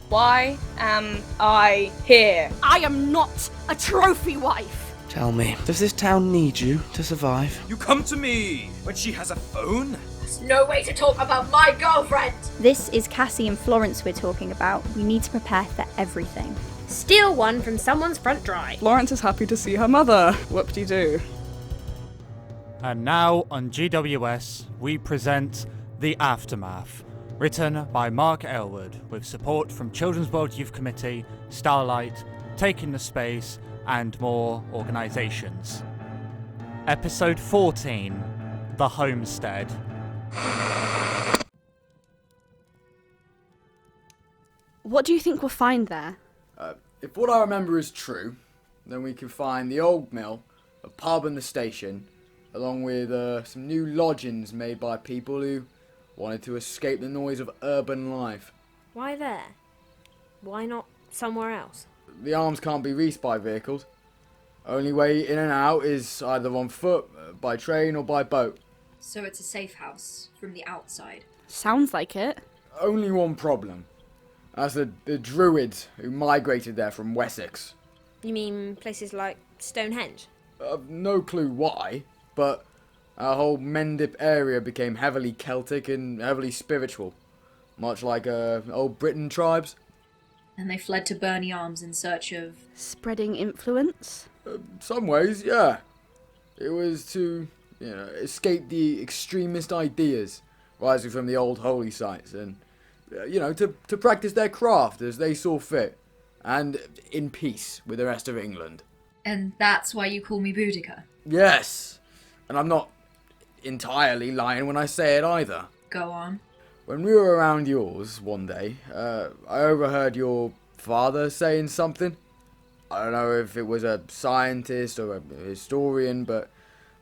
Why am I here? I am not a trophy wife! Tell me, does this town need you to survive? You come to me when she has a phone? There's no way to talk about my girlfriend! This is Cassie and Florence we're talking about. We need to prepare for everything. Steal one from someone's front dry. Florence is happy to see her mother. Whoop-de-doo. And now on GWS, we present The Aftermath, written by Mark Elwood, with support from Children's World Youth Committee, Starlite, Taking the Space, and more organisations. Episode 14, The Homestead. What do you think we'll find there? If what I remember is true, then we can find the old mill, a pub and the station, along with some new lodgings made by people who wanted to escape the noise of urban life. Why there? Why not somewhere else? The Arms can't be reached by vehicles. Only way in and out is either on foot, by train or by boat. So it's a safe house from the outside. Sounds like it. Only one problem. That's the Druids who migrated there from Wessex. You mean places like Stonehenge? I've no clue why, but our whole Mendip area became heavily Celtic and heavily spiritual. Much like old Britain tribes. And they fled to Berney Arms in search of... Spreading influence? Some ways, yeah. It was to, escape the extremist ideas rising from the old holy sites and, to practice their craft as they saw fit and in peace with the rest of England. And that's why you call me Boudica? Yes. And I'm not entirely lying when I say it either. Go on. When we were around yours one day, I overheard your father saying something. I don't know if it was a scientist or a historian, but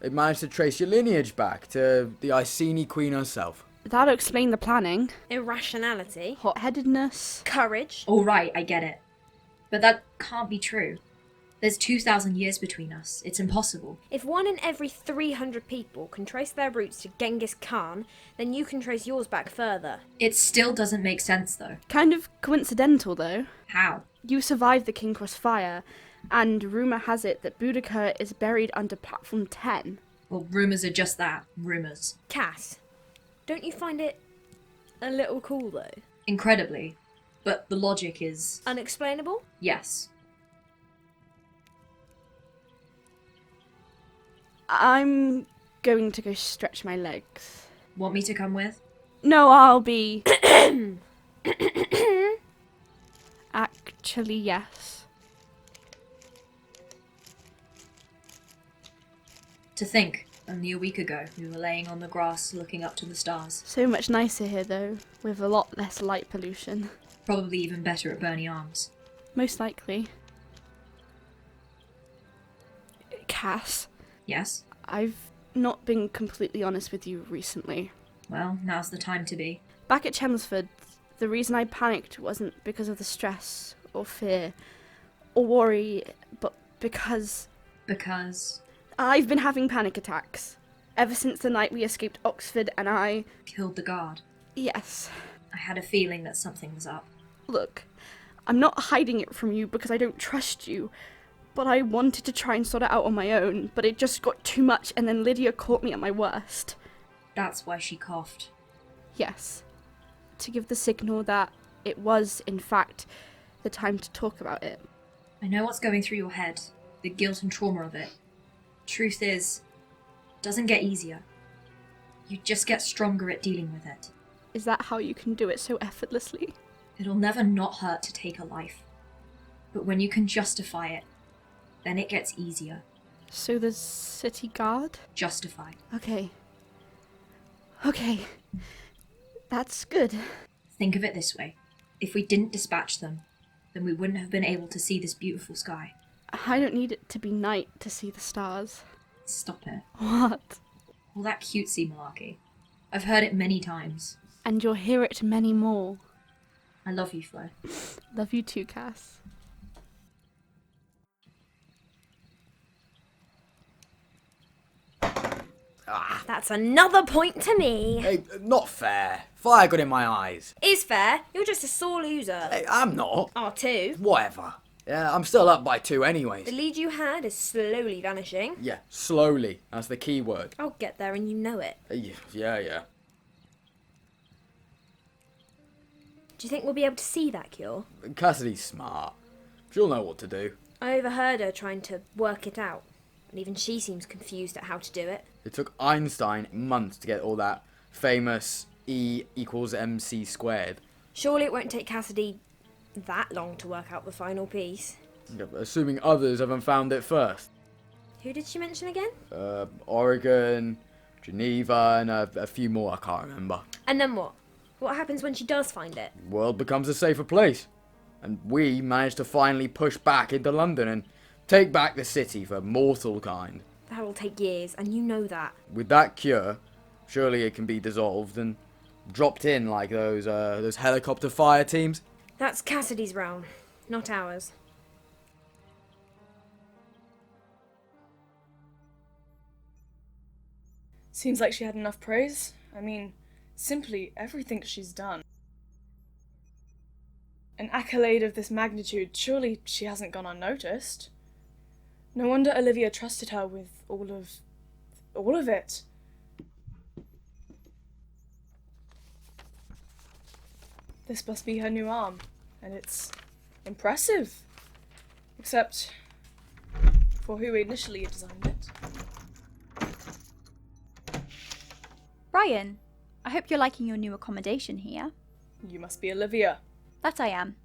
it managed to trace your lineage back to the Iceni Queen herself. That'll explain the planning. Irrationality. Hot-headedness. Courage. All right, I get it. But that can't be true. There's 2,000 years between us. It's impossible. If 1 in every 300 people can trace their roots to Genghis Khan, then you can trace yours back further. It still doesn't make sense, though. Kind of coincidental, though. How? You survived the King Cross fire, and rumour has it that Boudica is buried under Platform 10. Well, rumours are just that. Rumours. Cass, don't you find it a little cool, though? Incredibly. But the logic is... Unexplainable? Yes. I'm going to go stretch my legs. Want me to come with? No, I'll be... Actually, yes. To think, only a week ago, we were laying on the grass looking up to the stars. So much nicer here, though, with a lot less light pollution. Probably even better at Berney Arms. Most likely. Cass. Yes? I've not been completely honest with you recently. Well, now's the time to be. Back at Chelmsford, the reason I panicked wasn't because of the stress, or fear, or worry, but because... Because? I've been having panic attacks. Ever since the night we escaped Oxford and I... Killed the guard? Yes. I had a feeling that something was up. Look, I'm not hiding it from you because I don't trust you. But I wanted to try and sort it out on my own, but it just got too much, and then Lydia caught me at my worst. That's why she coughed. Yes. To give the signal that it was, in fact, the time to talk about it. I know what's going through your head, the guilt and trauma of it. Truth is, it doesn't get easier. You just get stronger at dealing with it. Is that how you can do it so effortlessly? It'll never not hurt to take a life. But when you can justify it, then it gets easier. So the city guard? Justified. Okay. That's good. Think of it this way. If we didn't dispatch them, then we wouldn't have been able to see this beautiful sky. I don't need it to be night to see the stars. Stop it. What? All that cutesy malarkey. I've heard it many times. And you'll hear it many more. I love you, Flo. Love you too, Cass. That's another point to me. Hey, not fair. Fire got in my eyes. Is fair. You're just a sore loser. Hey, I'm not. R2. Whatever. Yeah, I'm still up by 2 anyways. The lead you had is slowly vanishing. Yeah, slowly. That's the key word. I'll get there and you know it. Yeah. Do you think we'll be able to see that cure? Cassidy's smart. She'll know what to do. I overheard her trying to work it out. And even she seems confused at how to do it. It took Einstein months to get all that famous E equals MC squared. Surely it won't take Cassidy that long to work out the final piece. Yeah, assuming others haven't found it first. Who did she mention again? Oregon, Geneva, and a few more I can't remember. And then what? What happens when she does find it? World becomes a safer place. And we managed to finally push back into London and take back the city for mortal kind. That will take years, and you know that. With that cure, surely it can be dissolved and dropped in like those helicopter fire teams. That's Cassidy's realm, not ours. Seems like she had enough praise. I mean, simply everything she's done. An accolade of this magnitude, surely she hasn't gone unnoticed. No wonder Olivia trusted her with all of it. This must be her new arm, and it's impressive. Except for who initially designed it. Brian, I hope you're liking your new accommodation here. You must be Olivia. That I am.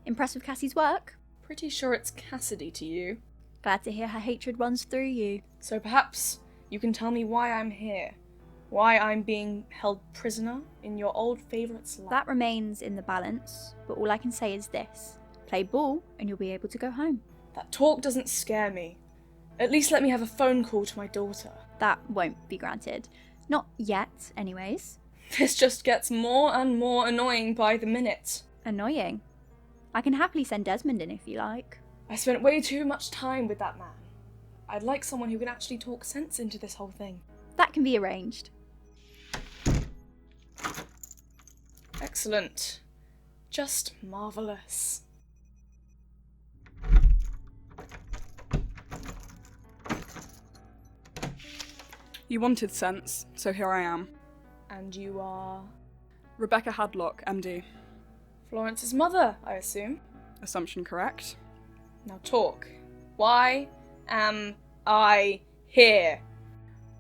Impressed with Cassie's work? Pretty sure it's Cassidy to you. Glad to hear her hatred runs through you. So perhaps you can tell me why I'm here. Why I'm being held prisoner in your old favourite's lap. That remains in the balance, but all I can say is this. Play ball and you'll be able to go home. That talk doesn't scare me. At least let me have a phone call to my daughter. That won't be granted. Not yet, anyways. This just gets more and more annoying by the minute. Annoying? I can happily send Desmond in if you like. I spent way too much time with that man. I'd like someone who can actually talk sense into this whole thing. That can be arranged. Excellent. Just marvellous. You wanted sense, so here I am. And you are? Rebecca Hadlock, MD. Florence's mother, I assume. Assumption correct. Now talk. Why am I here?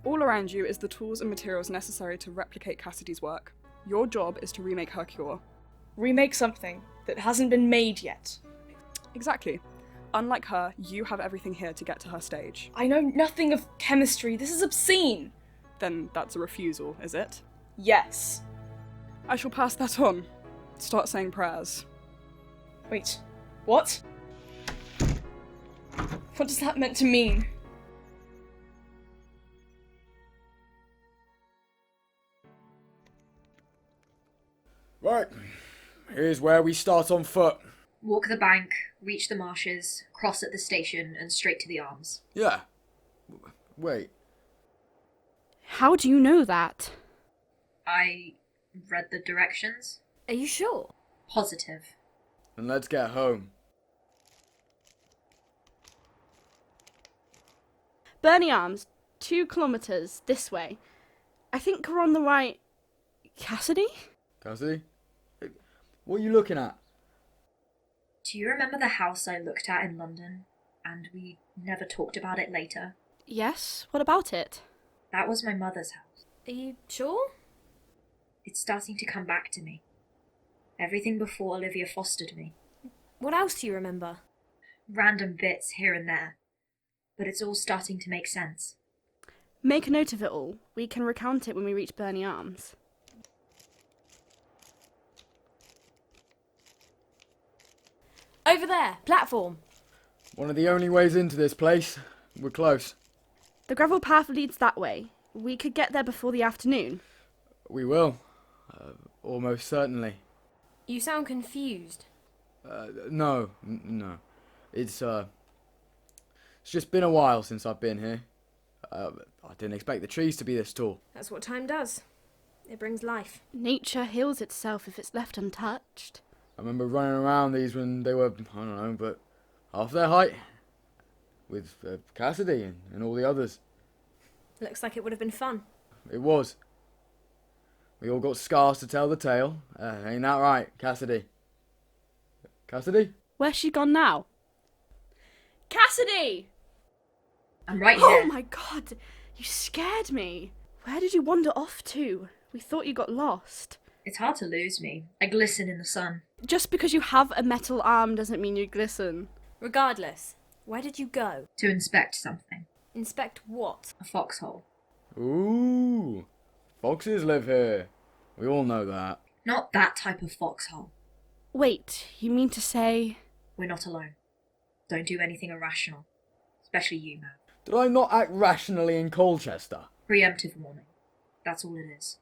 All around you is the tools and materials necessary to replicate Cassidy's work. Your job is to remake her cure. Remake something that hasn't been made yet. Exactly. Unlike her, you have everything here to get to her stage. I know nothing of chemistry. This is obscene. Then that's a refusal, is it? Yes. I shall pass that on. Start saying prayers. Wait, what? What does that meant to mean? Right, here's where we start on foot. Walk the bank, reach the marshes, cross at the station, and straight to the arms. Yeah. Wait. How do you know that? I read the directions. Are you sure? Positive. Then let's get home. Berney Arms, 2 kilometres this way. I think we're on the right... Cassidy? Cassidy? Hey, what are you looking at? Do you remember the house I looked at in London, and we never talked about it later? Yes, what about it? That was my mother's house. Are you sure? It's starting to come back to me. Everything before Olivia fostered me. What else do you remember? Random bits here and there. But it's all starting to make sense. Make a note of it all. We can recount it when we reach Berney Arms. Over there, platform. One of the only ways into this place. We're close. The gravel path leads that way. We could get there before the afternoon. We will. Almost certainly. You sound confused. No. It's just been a while since I've been here. I didn't expect the trees to be this tall. That's what time does. It brings life. Nature heals itself if it's left untouched. I remember running around these when they were, I don't know, but half their height. With Cassidy and all the others. Looks like it would have been fun. It was. We all got scars to tell the tale. Ain't that right, Cassidy? Cassidy? Where's she gone now? Cassidy! I'm right Oh here. my god, you scared me. Where did you wander off to? We thought you got lost. It's hard to lose me. I glisten in the sun. Just because you have a metal arm doesn't mean you glisten. Regardless, where did you go? To inspect something. Inspect what? A foxhole. Ooh. Foxes live here. We all know that. Not that type of foxhole. Wait, you mean to say... We're not alone. Don't do anything irrational. Especially you, man. Did I not act rationally in Colchester? Preemptive warning. That's all it is.